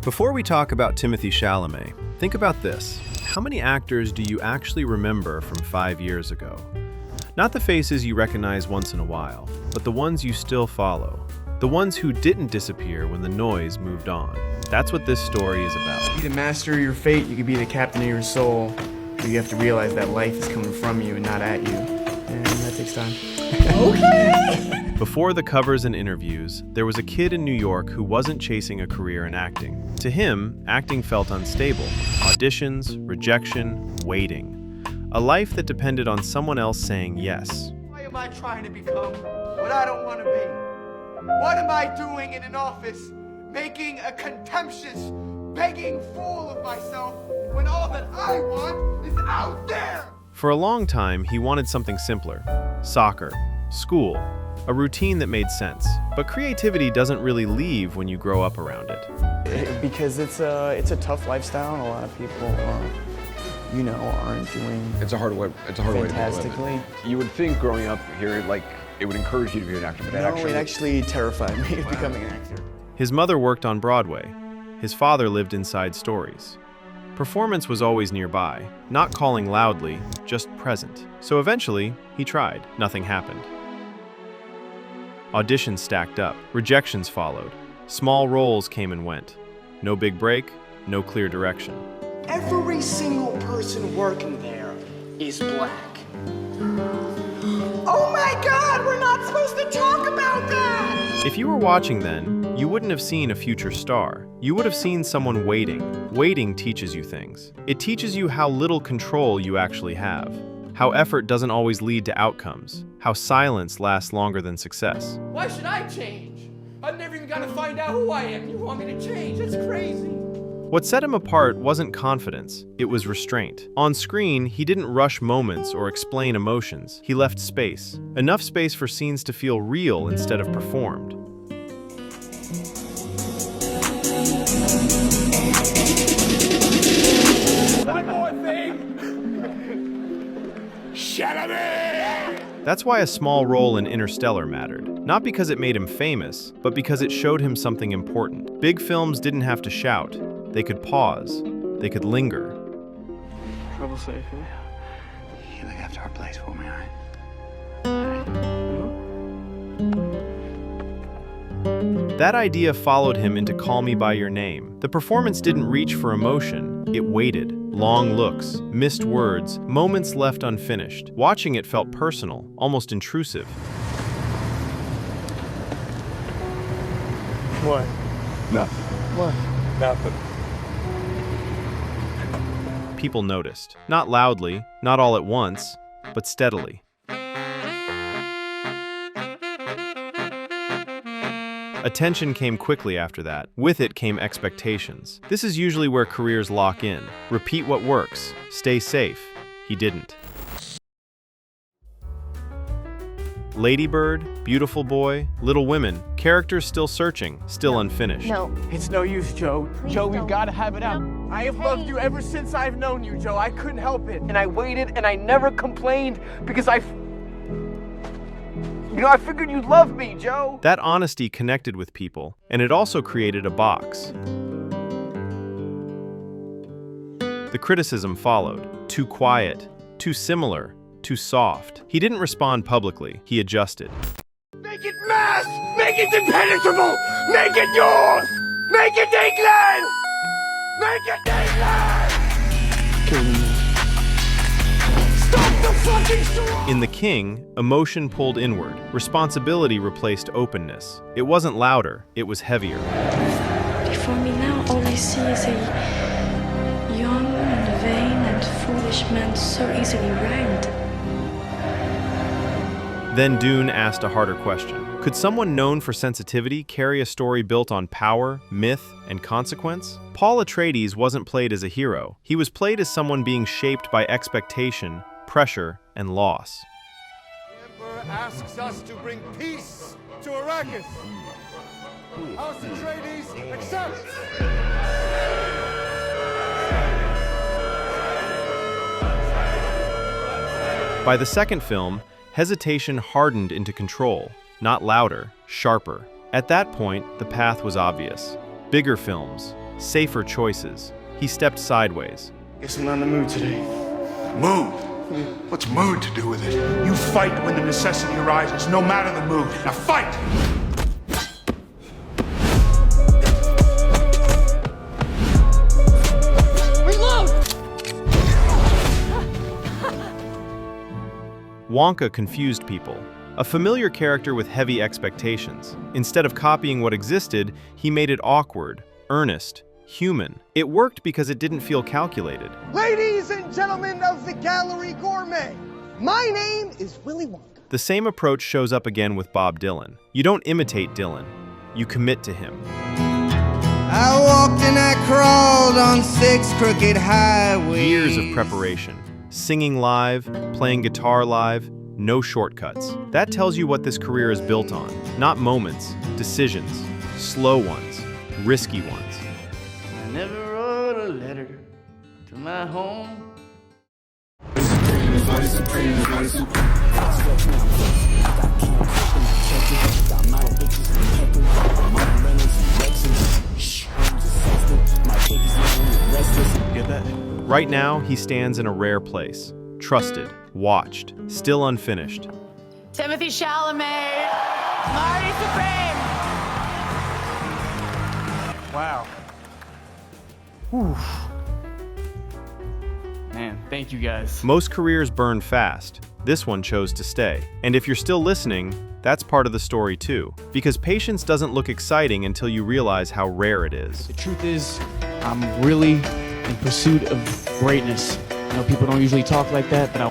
Before we talk about Timothee Chalamet, think about this. How many actors do you actually remember from 5 years ago? Not the faces you recognize once in a while, but the ones you still follow. The ones who didn't disappear when the noise moved on. That's what this story is about. Be the master of your fate, you can be the captain of your soul. But you have to realize that life is coming from you and not at you. And that takes time. Okay! Before the covers and interviews, there was a kid in New York who wasn't chasing a career in acting. To him, acting felt unstable. Auditions, rejection, waiting. A life that depended on someone else saying yes. Why am I trying to become what I don't want to be? What am I doing in an office, making a contemptuous, begging fool of myself when all that I want is out there? For a long time, he wanted something simpler. Soccer, school, a routine that made sense. But creativity doesn't really leave when you grow up around it. Because it's a tough lifestyle and a lot of people, aren't doing It's a hard way. It's a hard way to fantastically. live it. You would think growing up here, like, it would encourage you to be an actor, but It actually terrified me of becoming an actor. His mother worked on Broadway. His father lived inside stories. Performance was always nearby, not calling loudly, just present. So eventually, he tried. Nothing happened. Auditions stacked up. Rejections followed. Small roles came and went. No big break, no clear direction. Every single person working there is black. Oh my God, we're not supposed to talk about that! If you were watching then, you wouldn't have seen a future star. You would have seen someone waiting. Waiting teaches you things. It teaches you how little control you actually have. How effort doesn't always lead to outcomes. How silence lasts longer than success. Why should I change? I've never even got to find out who I am. You want me to change? That's crazy. What set him apart wasn't confidence, it was restraint. On screen, he didn't rush moments or explain emotions. He left space. Enough space for scenes to feel real instead of performed. One more thing! Chalamet! That's why a small role in Interstellar mattered. Not because it made him famous, but because it showed him something important. Big films didn't have to shout. They could pause. They could linger. Travel safely. You look after our place for me, all right? That idea followed him into Call Me By Your Name. The performance didn't reach for emotion. It waited. Long looks, missed words, moments left unfinished. Watching it felt personal, almost intrusive. What? Nothing. What? Nothing. People noticed. Not loudly, not all at once, but steadily. Attention came quickly after that. With it came expectations. This is usually where careers lock in. Repeat what works. Stay safe. He didn't. Lady Bird, Beautiful Boy, Little Women. Characters still searching, still unfinished. No. It's no use, Joe. Please Joe, we've don't. got to have it out. No. I have loved you ever since I've known you, Joe. I couldn't help it. And I waited and I never complained because I figured you'd love me, Joe. That honesty connected with people, and it also created a box. The criticism followed. Too quiet, too similar, too soft. He didn't respond publicly. He adjusted. Make it mass! Make it impenetrable! Make it yours! Make it England! Make it England! Stop the fucking storm! In The King, emotion pulled inward. Responsibility replaced openness. It wasn't louder, it was heavier. Before me now, all I see is a young and vain and foolish man so easily ranked. Then Dune asked a harder question. Could someone known for sensitivity carry a story built on power, myth, and consequence? Paul Atreides wasn't played as a hero. He was played as someone being shaped by expectation, pressure, and loss. The Emperor asks us to bring peace to Arrakis. House Atreides accepts! By the second film, hesitation hardened into control, not louder, sharper. At that point, the path was obvious. Bigger films, safer choices. He stepped sideways. Guess I'm not in the mood today. Mood? What's mood to do with it? You fight when the necessity arises, no matter the mood. Now fight! Wonka confused people. A familiar character with heavy expectations. Instead of copying what existed, he made it awkward, earnest, human. It worked because it didn't feel calculated. Ladies and gentlemen of the Gallery Gourmet, my name is Willy Wonka. The same approach shows up again with Bob Dylan. You don't imitate Dylan, you commit to him. I walked and I crawled on 6 crooked highways. Years of preparation. Singing live, playing guitar live, no shortcuts. That tells you what this career is built on. Not moments, decisions, slow ones, risky ones. I never wrote a letter to my home. Get that? Right now, he stands in a rare place. Trusted, watched, still unfinished. Timothee Chalamet, Marty Supreme. Wow. Whew. Man, thank you guys. Most careers burn fast. This one chose to stay. And if you're still listening, that's part of the story too. Because patience doesn't look exciting until you realize how rare it is. The truth is, I'm really in pursuit of greatness. I know people don't usually talk like that, but I